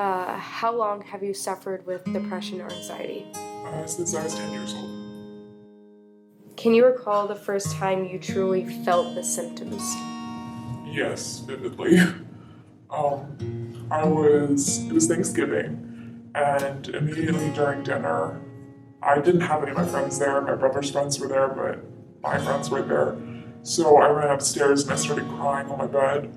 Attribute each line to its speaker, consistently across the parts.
Speaker 1: How long have you suffered with depression or anxiety?
Speaker 2: Since I was 10 years old.
Speaker 1: Can you recall the first time you truly felt the symptoms?
Speaker 2: Yes, vividly. It was Thanksgiving, and immediately during dinner, I didn't have any of my friends there. My brother's friends were there, but my friends weren't there. So I ran upstairs and I started crying on my bed.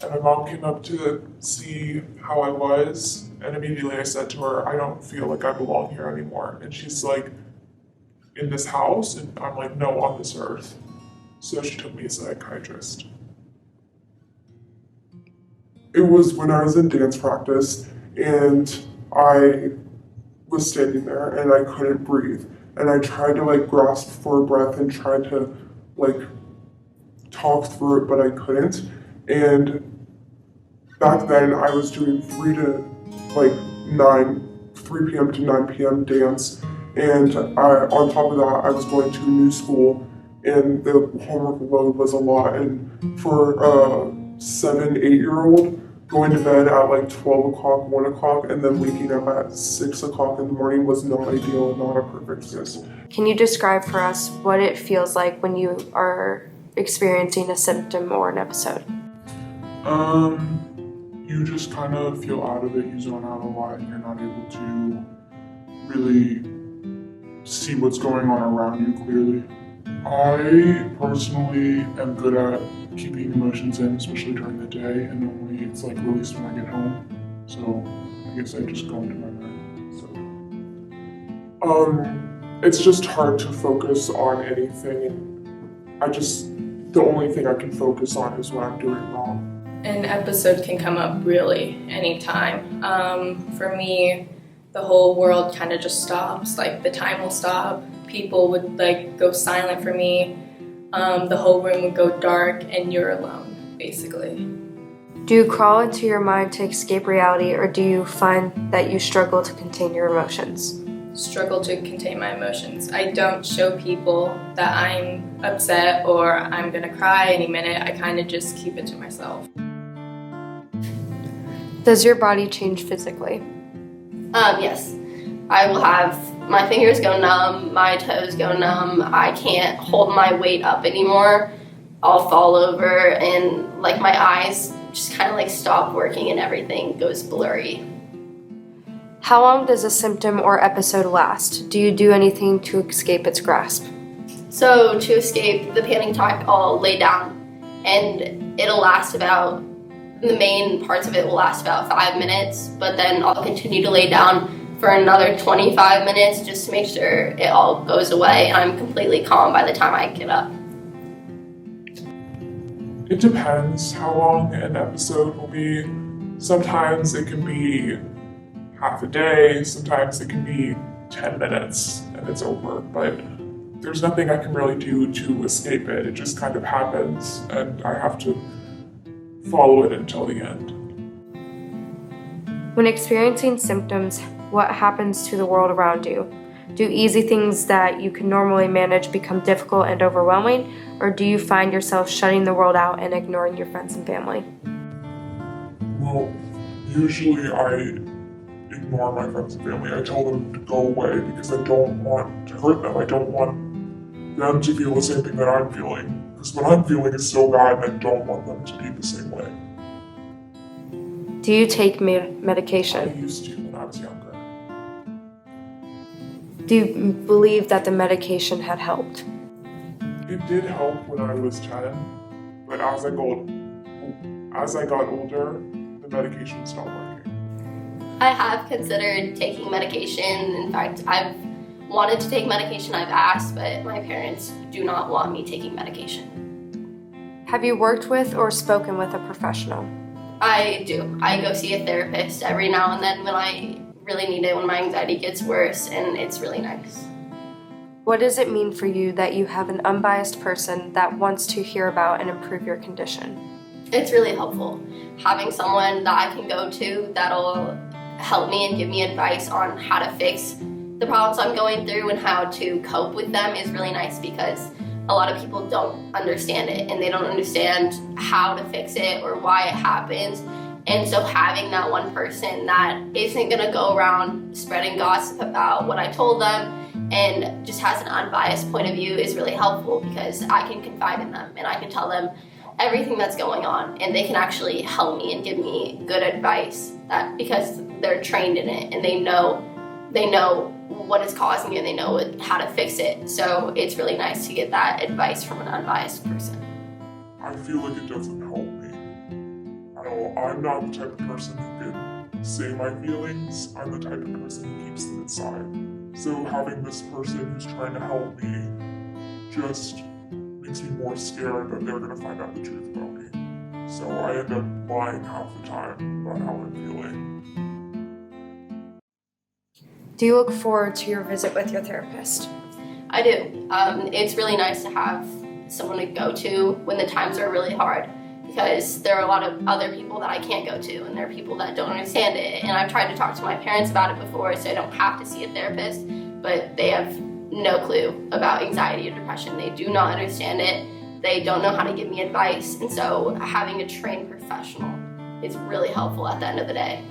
Speaker 2: And my mom came up to see how I was, and immediately I said to her, I don't feel like I belong here anymore. And she's like, in this house? And I'm like, no, on this earth. So she took me to a psychiatrist. It was when I was in dance practice, and I was standing there and I couldn't breathe. And I tried to grasp for breath and tried to talk through it, but I couldn't. And back then I was doing 3 p.m. to 9 p.m. dance. And on top of that, I was going to a new school, and the homework load was a lot. And for a 7, 8-year-old, going to bed at 12 o'clock, 1 o'clock, and then waking up at 6 o'clock in the morning was not ideal, not a perfect fit.
Speaker 1: Can you describe for us what it feels like when you are experiencing a symptom or an episode?
Speaker 2: You just kind of feel out of it, you zone out a lot, you're not able to really see what's going on around you clearly. I personally am good at keeping emotions in, especially during the day, and only it's released when I get home. So I guess I just go into my mind. So it's just hard to focus on anything, and the only thing I can focus on is what I'm doing wrong.
Speaker 3: An episode can come up really anytime. For me, the whole world kind of just stops. The time will stop. People would go silent for me. The whole room would go dark, and you're alone, basically.
Speaker 1: Do you crawl into your mind to escape reality, or do you find that you struggle to contain your emotions?
Speaker 3: Struggle to contain my emotions. I don't show people that I'm upset or I'm gonna cry any minute. I kind of just keep it to myself.
Speaker 1: Does your body change physically?
Speaker 4: Yes. I will have my fingers go numb, my toes go numb, I can't hold my weight up anymore. I'll fall over and my eyes just kind of stop working and everything goes blurry.
Speaker 1: How long does a symptom or episode last? Do you do anything to escape its grasp?
Speaker 4: So to escape the panic attack, I'll lay down, and it'll last the main parts of it will last about 5 minutes, but then I'll continue to lay down for another 25 minutes just to make sure it all goes away and I'm completely calm by the time I get up.
Speaker 2: It depends how long an episode will be. Sometimes it can be half a day, sometimes it can be 10 minutes and it's over, but there's nothing I can really do to escape it. It just kind of happens, and I have to follow it until the end.
Speaker 1: When experiencing symptoms, what happens to the world around you? Do easy things that you can normally manage become difficult and overwhelming, or do you find yourself shutting the world out and ignoring your friends and family?
Speaker 2: Well, usually I ignore my friends and family. I tell them to go away because I don't want to hurt them. I don't want them to feel the same thing that I'm feeling. Because what I'm feeling is so bad, and I don't want them to be the same way.
Speaker 1: Do you take
Speaker 2: I
Speaker 1: medication?
Speaker 2: used to when I was younger.
Speaker 1: Do you believe that the medication had helped?
Speaker 2: It did help when I was 10, but as I got older, the medication stopped working.
Speaker 4: I have considered taking medication. In fact, I've wanted to take medication. I've asked, but my parents do not want me taking medication.
Speaker 1: Have you worked with or spoken with a professional?
Speaker 4: I do. I go see a therapist every now and then when I really need it, when my anxiety gets worse, and it's really nice.
Speaker 1: What does it mean for you that you have an unbiased person that wants to hear about and improve your condition?
Speaker 4: It's really helpful. Having someone that I can go to that'll help me and give me advice on how to fix the problems I'm going through and how to cope with them is really nice, because a lot of people don't understand it and they don't understand how to fix it or why it happens. And so having that one person that isn't going to go around spreading gossip about what I told them and just has an unbiased point of view is really helpful, because I can confide in them and I can tell them everything that's going on, and they can actually help me and give me good advice, that because they're trained in it and they know what is causing it and they know how to fix it. So it's really nice to get that advice from an unbiased person.
Speaker 2: I feel like it doesn't help me. I'm not the type of person who can say my feelings. I'm the type of person who keeps them inside. So having this person who's trying to help me just makes me more scared that they're going to find out the truth about me. So I end up lying half the time about how I'm feeling.
Speaker 1: Do you look forward to your visit with your therapist?
Speaker 4: I do. It's really nice to have someone to go to when the times are really hard, because there are a lot of other people that I can't go to, and there are people that don't understand it. And I've tried to talk to my parents about it before, so I don't have to see a therapist, but they have no clue about anxiety or depression. They do not understand it. They don't know how to give me advice. And so having a trained professional is really helpful at the end of the day.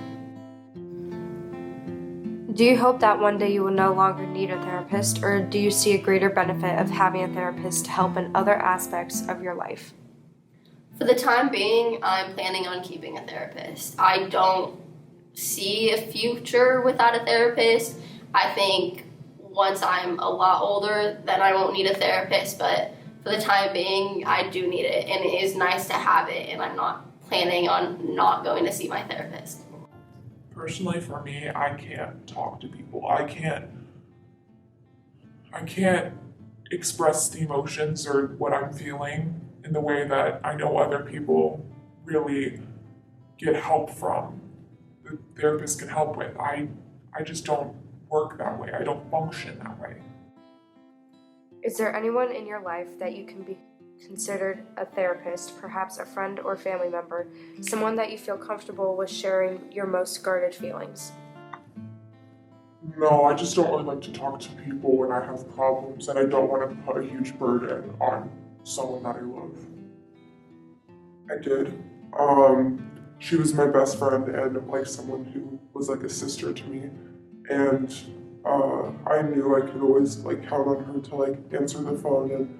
Speaker 1: Do you hope that one day you will no longer need a therapist, or do you see a greater benefit of having a therapist to help in other aspects of your life?
Speaker 4: For the time being, I'm planning on keeping a therapist. I don't see a future without a therapist. I think once I'm a lot older, then I won't need a therapist, but for the time being, I do need it, and it is nice to have it, and I'm not planning on not going to see my therapist.
Speaker 2: Personally, for me, I can't talk to people. I can't express the emotions or what I'm feeling in the way that I know other people really get help from. The therapist can help with. I just don't work that way. I don't function that way.
Speaker 1: Is there anyone in your life that you can be considered a therapist, perhaps a friend or family member, someone that you feel comfortable with sharing your most guarded feelings?
Speaker 2: No, I just don't really like to talk to people when I have problems, and I don't want to put a huge burden on someone that I love. I did. She was my best friend and like someone who was like a sister to me, and I knew I could always like count on her to like answer the phone and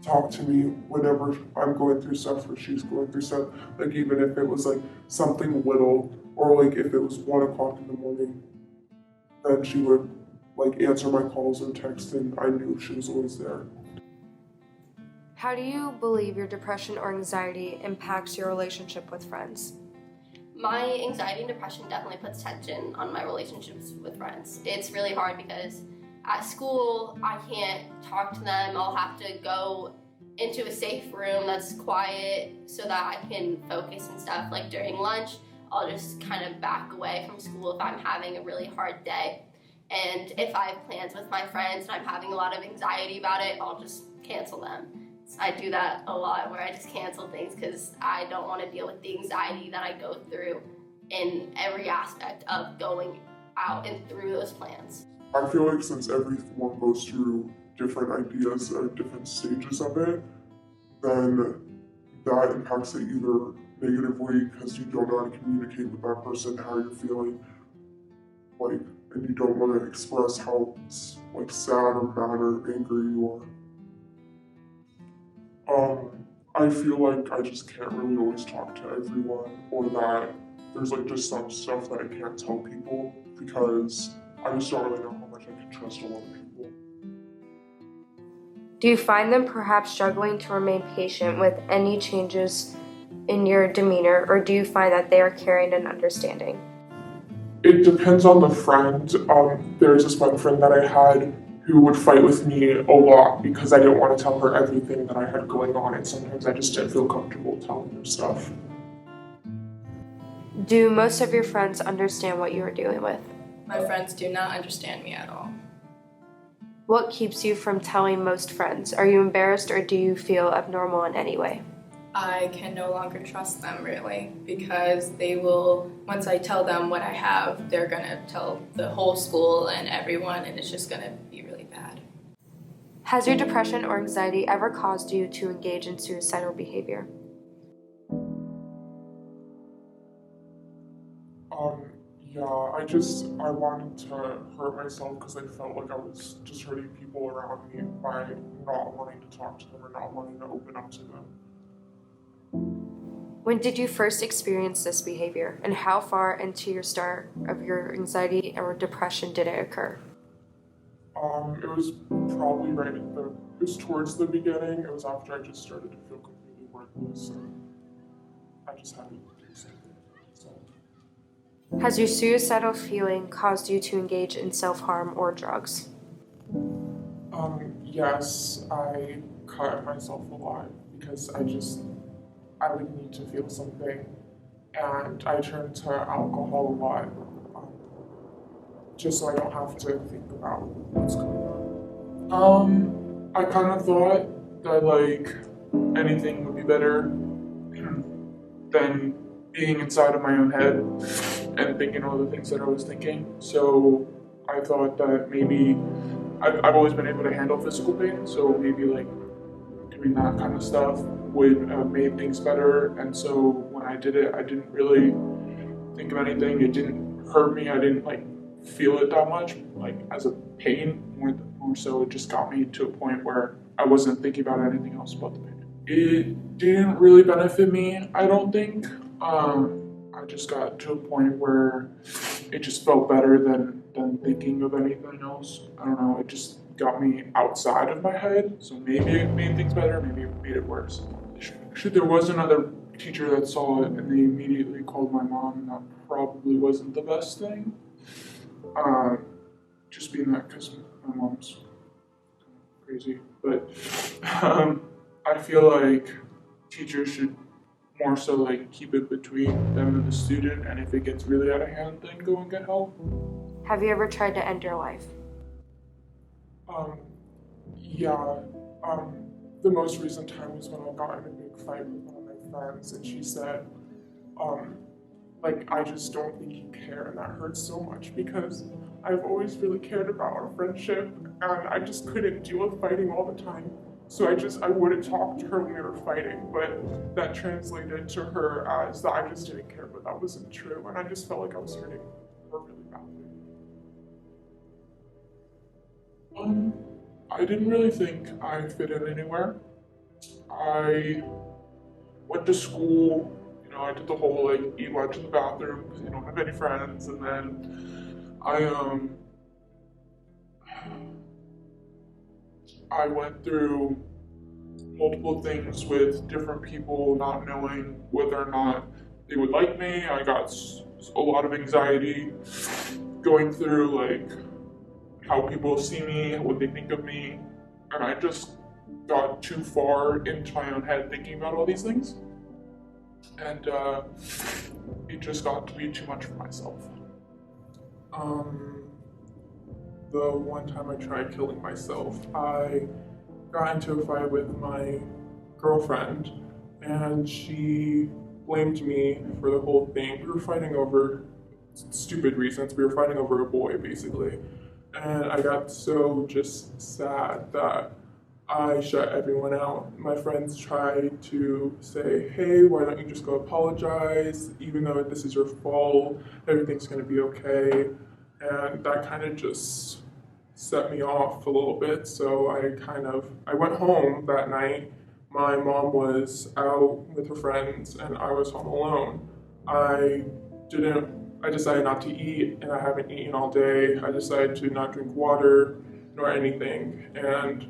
Speaker 2: talk to me whenever I'm going through stuff or she's going through stuff. Like even if it was like something little, or like if it was 1 o'clock in the morning, then she would like answer my calls or text, and I knew she was always there.
Speaker 1: How do you believe your depression or anxiety impacts your relationship with friends?
Speaker 4: My anxiety and depression definitely puts tension on my relationships with friends. It's really hard because at school, I can't talk to them. I'll have to go into a safe room that's quiet so that I can focus and stuff. Like during lunch, I'll just kind of back away from school if I'm having a really hard day. And if I have plans with my friends and I'm having a lot of anxiety about it, I'll just cancel them. I do that a lot, where I just cancel things because I don't want to deal with the anxiety that I go through in every aspect of going out and through those plans.
Speaker 2: I feel like since everyone goes through different ideas or different stages of it, then that impacts it either negatively because you don't know how to communicate with that person how you're feeling, like, and you don't want to express how like sad or mad or angry you are. I feel like I just can't really always talk to everyone, or that there's like just some stuff that I can't tell people because I just don't really know how much I can trust a lot of people.
Speaker 1: Do you find them perhaps struggling to remain patient with any changes in your demeanor, or do you find that they are caring and understanding?
Speaker 2: It depends on the friend. There's this one friend that I had who would fight with me a lot because I didn't want to tell her everything that I had going on, and sometimes I just didn't feel comfortable telling her stuff.
Speaker 1: Do most of your friends understand what you are dealing with?
Speaker 3: My friends do not understand me at all.
Speaker 1: What keeps you from telling most friends? Are you embarrassed, or do you feel abnormal in any way?
Speaker 3: I can no longer trust them, really, because they will, once I tell them what I have, they're going to tell the whole school and everyone, and it's just going to be really bad.
Speaker 1: Has your depression or anxiety ever caused you to engage in suicidal behavior?
Speaker 2: Yeah, I wanted to hurt myself because I felt like I was just hurting people around me by not wanting to talk to them or not wanting to open up to them.
Speaker 1: When did you first experience this behavior, and how far into your start of your anxiety or depression did it occur?
Speaker 2: It was probably it was towards the beginning. It was after I just started to feel completely worthless and I just had to do something. So,
Speaker 1: Has your suicidal feeling caused you to engage in self-harm or drugs?
Speaker 2: yes, I cut myself alive because I would need to feel something and I turned to alcohol a lot um, just so I don't have to think about what's going on. I kind of thought that like anything would be better than being inside of my own head and thinking all the things that I was thinking. So I thought that maybe I've always been able to handle physical pain, so maybe like doing that kind of stuff would made things better. And so when I did it, I didn't really think of anything. It didn't hurt me. I didn't like feel it that much, like as a pain. More so, it just got me to a point where I wasn't thinking about anything else but the pain. It didn't really benefit me, I don't think. I just got to a point where it just felt better than thinking of anything else. I don't know, it just got me outside of my head, so maybe it made things better, maybe it made it worse. There was another teacher that saw it and they immediately called my mom, and that probably wasn't the best thing. Just being that because my mom's crazy, but I feel like teachers should more so like keep it between them and the student, and if it gets really out of hand, then go and get help.
Speaker 1: Have you ever tried to end your life?
Speaker 2: Yeah. The most recent time was when I got in a big fight with one of my friends, and she said, like, I just don't think you care, and that hurts so much because I've always really cared about our friendship, and I just couldn't deal with fighting all the time. So I wouldn't talk to her when we were fighting, but that translated to her as that I just didn't care, but that wasn't true, and I just felt like I was hurting her really badly. I didn't really think I fit in anywhere. I went to school, I did the whole like eat lunch in the bathroom because you don't have any friends, and then I went through multiple things with different people, not knowing whether or not they would like me. I got a lot of anxiety going through like how people see me, what they think of me, and I just got too far into my own head thinking about all these things, and it just got to be too much for myself. The one time I tried killing myself, I got into a fight with my girlfriend, and she blamed me for the whole thing. We were fighting over stupid reasons. We were fighting over a boy, basically. And I got so just sad that I shut everyone out. My friends tried to say, hey, why don't you just go apologize, even though this is your fault, everything's gonna be okay. And that kind of just set me off a little bit. So I went home that night. My mom was out with her friends and I was home alone. I decided not to eat, and I haven't eaten all day. I decided to not drink water nor anything. And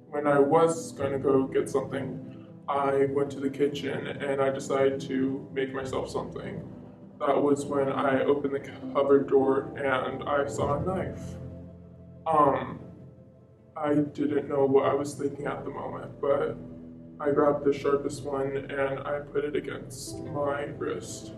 Speaker 2: when I was going to go get something, I went to the kitchen and I decided to make myself something. That was when I opened the cupboard door and I saw a knife. I didn't know what I was thinking at the moment, but I grabbed the sharpest one and I put it against my wrist.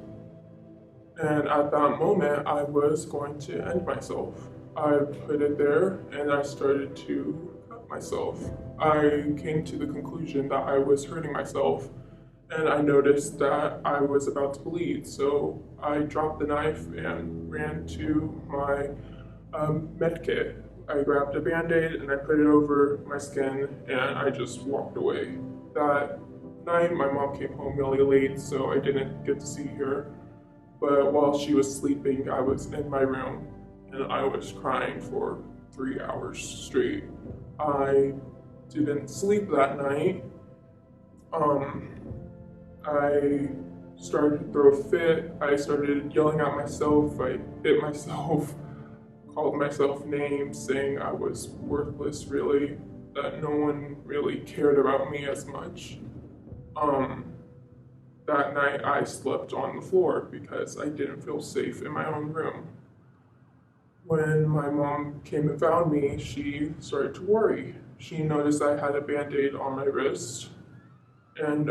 Speaker 2: And at that moment, I was going to end myself. I put it there and I started to cut myself. I came to the conclusion that I was hurting myself, and I noticed that I was about to bleed. So I dropped the knife and ran to my med kit. I grabbed a Band-Aid and I put it over my skin and I just walked away. That night, my mom came home really late, so I didn't get to see her. But while she was sleeping, I was in my room and I was crying for 3 hours straight. I didn't sleep that night. I started to throw a fit. I started yelling at myself. I hit myself, called myself names, saying I was worthless, really, that no one really cared about me as much. That night I slept on the floor because I didn't feel safe in my own room. When my mom came and found me, she started to worry. She noticed I had a band-aid on my wrist and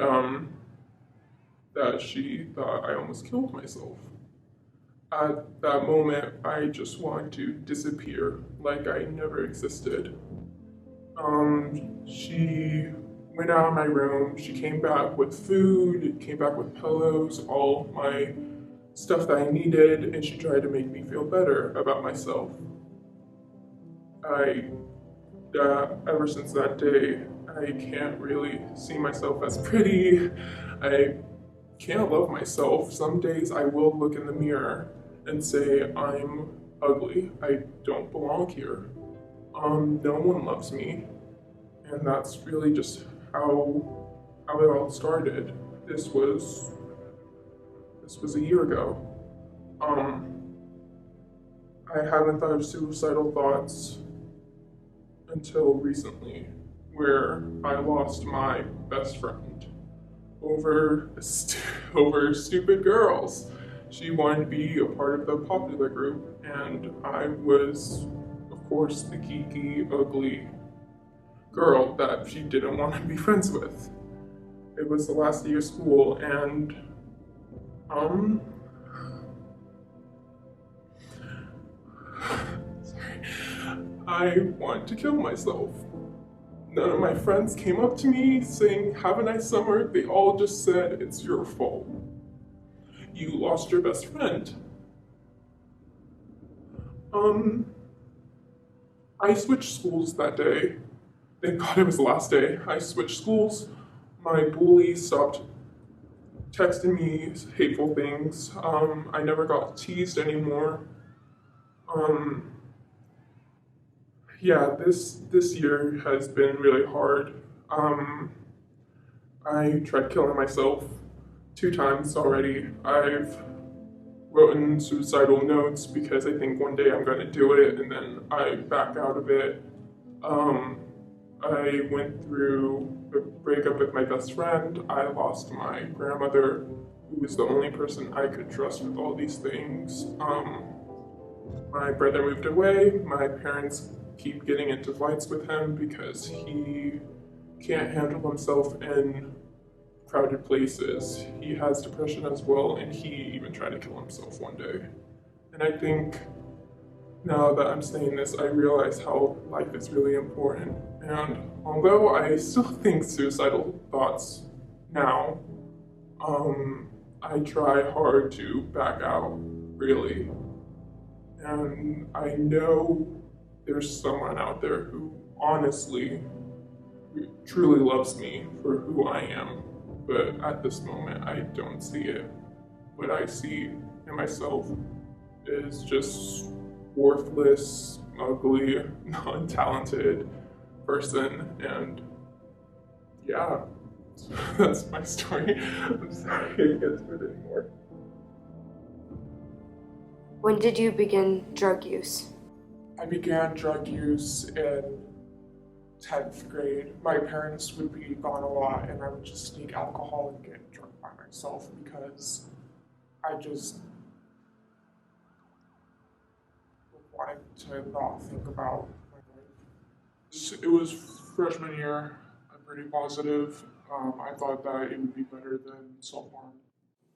Speaker 2: that she thought I almost killed myself. At that moment, I just wanted to disappear like I never existed. She went out of my room. She came back with food, came back with pillows, all my stuff that I needed, and she tried to make me feel better about myself. Ever since that day, I can't really see myself as pretty. I can't love myself. Some days I will look in the mirror and say, I'm ugly. I don't belong here. No one loves me. And that's really just how it all started. This was a year ago. I haven't thought of suicidal thoughts until recently, where I lost my best friend over stupid girls. She wanted to be a part of the popular group, and I was, of course, the geeky, ugly girl that she didn't want to be friends with. It was the last day of school, and I wanted to kill myself. None of my friends came up to me saying, have a nice summer. They all just said, it's your fault. You lost your best friend. I switched schools that day. Thank God it was the last day. I switched schools. My bully stopped texting me hateful things. I never got teased anymore. Yeah, this year has been really hard. I tried killing myself 2 times already. I've written suicidal notes because I think one day I'm going to do it, and then I back out of it. I went through a breakup with my best friend. I lost my grandmother, who was the only person I could trust with all these things. My brother moved away. My parents keep getting into fights with him because he can't handle himself in crowded places. He has depression as well, and he even tried to kill himself one day. And I think now that I'm saying this, I realize how life is really important. And although I still think suicidal thoughts now, I try hard to back out, really. And I know there's someone out there who honestly, truly loves me for who I am. But at this moment, I don't see it. What I see in myself is just worthless, ugly, non-talented person. And yeah, that's my story. I'm sorry I can't do it anymore.
Speaker 1: When did you begin drug use?
Speaker 2: I began drug use in 10th grade. My parents would be gone a lot, and I would just sneak alcohol and get drunk by myself because I just wanted to not think about my life. It was freshman year. I'm pretty positive. I thought that it would be better than self-harm.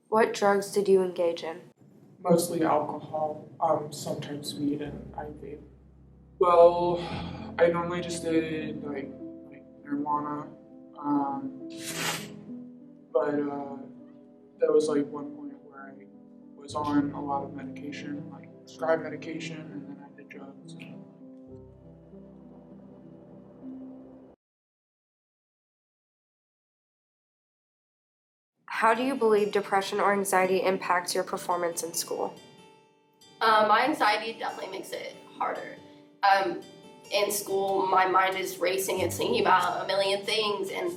Speaker 1: What drugs did you engage in?
Speaker 2: Mostly alcohol, sometimes weed, and I vape. Well, I normally just did like marijuana, but there was like one point where I was on a lot of medication, like prescribed medication, and then I did drugs.
Speaker 1: How do you believe depression or anxiety impacts your performance in school?
Speaker 4: My anxiety definitely makes it harder. In school, my mind is racing and thinking about a million things, and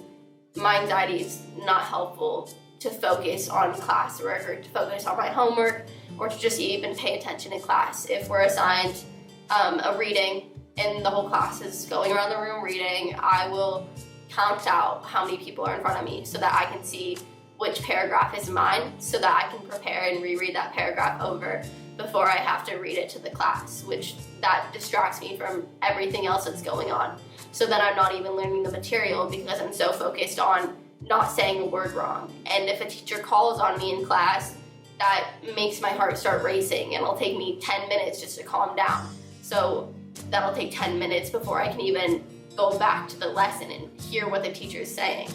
Speaker 4: my anxiety is not helpful to focus on classwork or to focus on my homework or to just even pay attention in class. If we're assigned a reading and the whole class is going around the room reading, I will count out how many people are in front of me so that I can see which paragraph is mine so that I can prepare and reread that paragraph over before I have to read it to the class, which that distracts me from everything else that's going on. So then I'm not even learning the material because I'm so focused on not saying a word wrong. And if a teacher calls on me in class, that makes my heart start racing, and it'll take me 10 minutes just to calm down. So that'll take 10 minutes before I can even go back to the lesson and hear what the teacher is saying.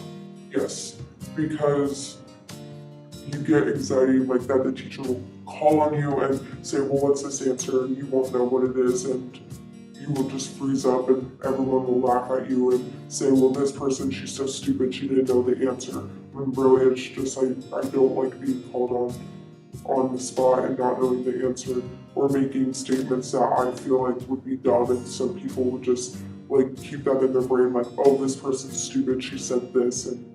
Speaker 2: Yes, because you get anxiety like that, the teacher will call on you and say, well, what's this answer? And you won't know what it is, and you will just freeze up, and everyone will laugh at you and say, well, this person, she's so stupid, she didn't know the answer. When really it's just, I don't like being called on the spot and not knowing the answer, or making statements that I feel like would be dumb, and some people would just like keep that in their brain, like, oh, this person's stupid, she said this. And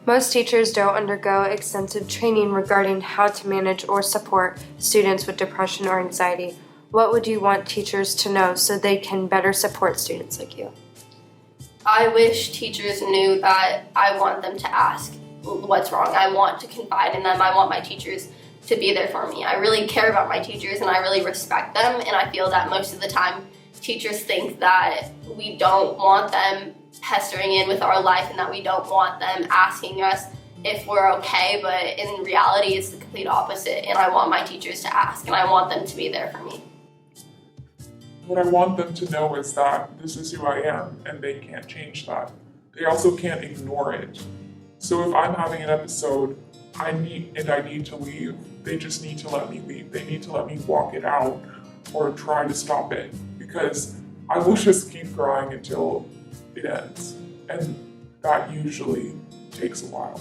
Speaker 1: Most teachers don't undergo extensive training regarding how to manage or support students with depression or anxiety. What would you want teachers to know so they can better support students like you?
Speaker 4: I wish teachers knew that I want them to ask what's wrong. I want to confide in them. I want my teachers to be there for me. I really care about my teachers and I really respect them, and I feel that most of the time teachers think that we don't want them pestering in with our life and that we don't want them asking us if we're okay, but in reality it's the complete opposite, and I want my teachers to ask and I want them to be there for me.
Speaker 2: what I want them to know is that this is who I am, and they can't change that. They also can't ignore it. So if I'm having an episode, I need to leave, they just need to let me leave. They need to let me walk it out or try to stop it, because I will just keep crying until it ends. And that usually takes a while.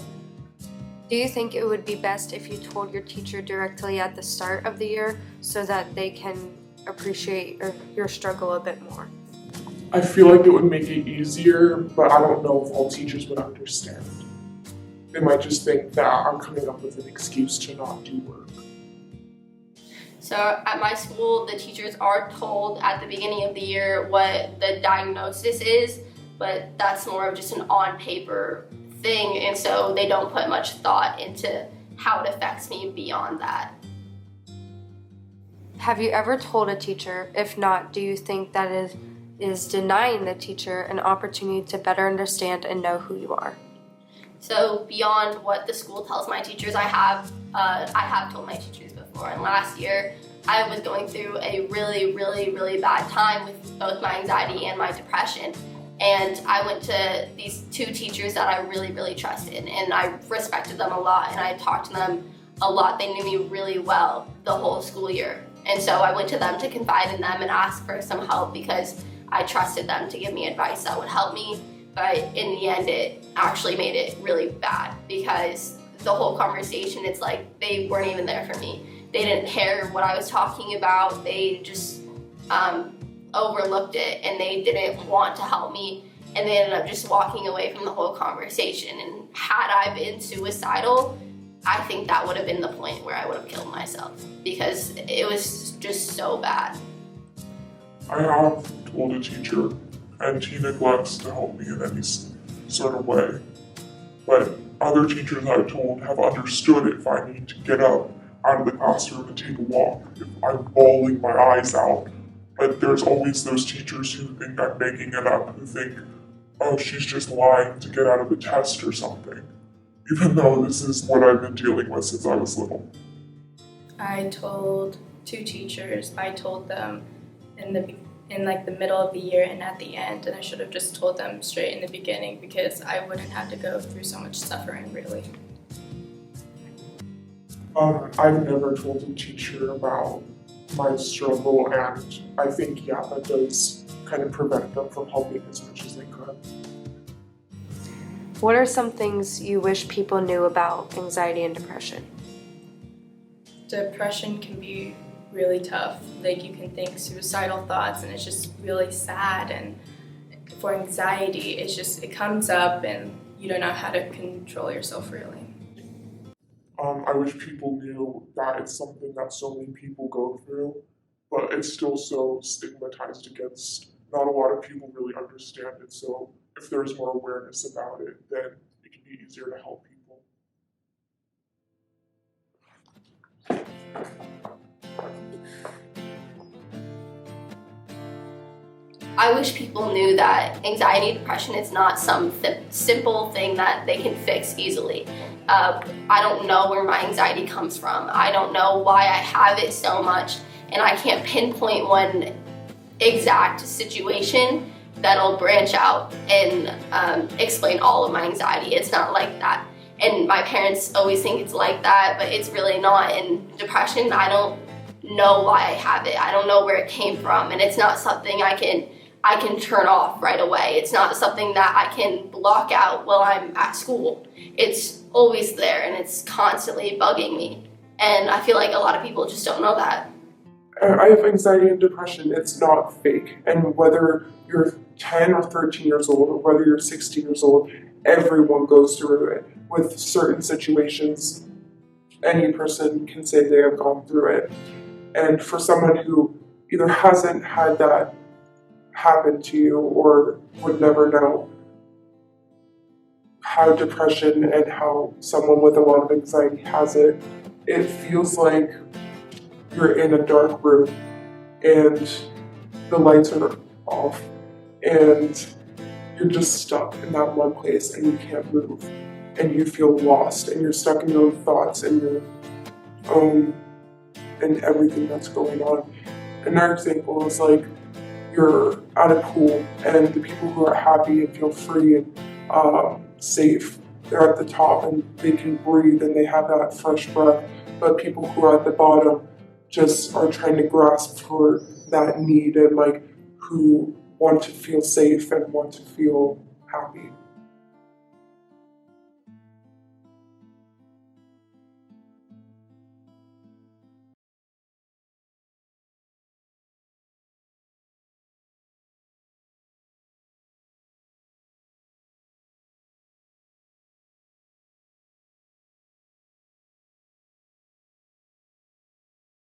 Speaker 1: Do you think it would be best if you told your teacher directly at the start of the year so that they can appreciate your struggle a bit more?
Speaker 2: I feel like it would make it easier, but I don't know if all teachers would understand. They might just think that I'm coming up with an excuse to not do work.
Speaker 4: So at my school, the teachers are told at the beginning of the year what the diagnosis is, but that's more of just an on-paper thing, and so they don't put much thought into how it affects me beyond that.
Speaker 1: Have you ever told a teacher? If not, do you think that is denying the teacher an opportunity to better understand and know who you are?
Speaker 4: So beyond what the school tells my teachers, I have told my teachers before. And last year, I was going through a really, really, really bad time with both my anxiety and my depression. And I went to these two teachers that I really, really trusted, and I respected them a lot, and I talked to them a lot. They knew me really well the whole school year. And so I went to them to confide in them and ask for some help because I trusted them to give me advice that would help me. But in the end, it actually made it really bad because the whole conversation, it's like they weren't even there for me. They didn't care what I was talking about. They just overlooked it, and they didn't want to help me, and they ended up just walking away from the whole conversation. And had I been suicidal, I think that would have been the point where I would have killed myself because it was just so bad.
Speaker 2: I have told a teacher, and he neglects to help me in any sort of way. But other teachers I've told have understood if I need to get up out of the classroom and take a walk, if I'm bawling my eyes out. But there's always those teachers who think I'm making it up, who think, oh, she's just lying to get out of a test or something, even though this is what I've been dealing with since I was little.
Speaker 3: I told two teachers. I told them in the middle of the year and at the end, and I should have just told them straight in the beginning because I wouldn't have to go through so much suffering, really.
Speaker 2: I've never told a teacher about my struggle, and I think, yeah, that does kind of prevent them from helping as much as they could.
Speaker 1: what are some things you wish people knew about anxiety and depression?
Speaker 3: Depression can be really tough. Like, you can think suicidal thoughts and it's just really sad. And for anxiety, it comes up and you don't know how to control yourself really.
Speaker 2: I wish people knew that it's something that so many people go through, but it's still so stigmatized against. Not a lot of people really understand it, so if there's more awareness about it, then it can be easier to help people.
Speaker 4: I wish people knew that anxiety and depression is not some simple thing that they can fix easily. I don't know where my anxiety comes from. I don't know why I have it so much, and I can't pinpoint one exact situation that'll branch out and explain all of my anxiety. It's not like that. And my parents always think it's like that, but it's really not. And depression, I don't know why I have it. I don't know where it came from, and it's not something I can turn off right away. It's not something that I can block out while I'm at school. It's always there and it's constantly bugging me. And I feel like a lot of people just don't know that.
Speaker 2: I have anxiety and depression. It's not fake. And whether you're 10 or 13 years old or whether you're 16 years old, everyone goes through it. With certain situations, any person can say they have gone through it. And for someone who either hasn't had that happen to you or would never know how depression and how someone with a lot of anxiety has it, it feels like you're in a dark room and the lights are off and you're just stuck in that one place and you can't move and you feel lost and you're stuck in your own thoughts and your own and everything that's going on. Another example is like you're at a pool and the people who are happy and feel free and safe, they're at the top and they can breathe and they have that fresh breath, but people who are at the bottom just are trying to grasp for that need and like who want to feel safe and want to feel happy.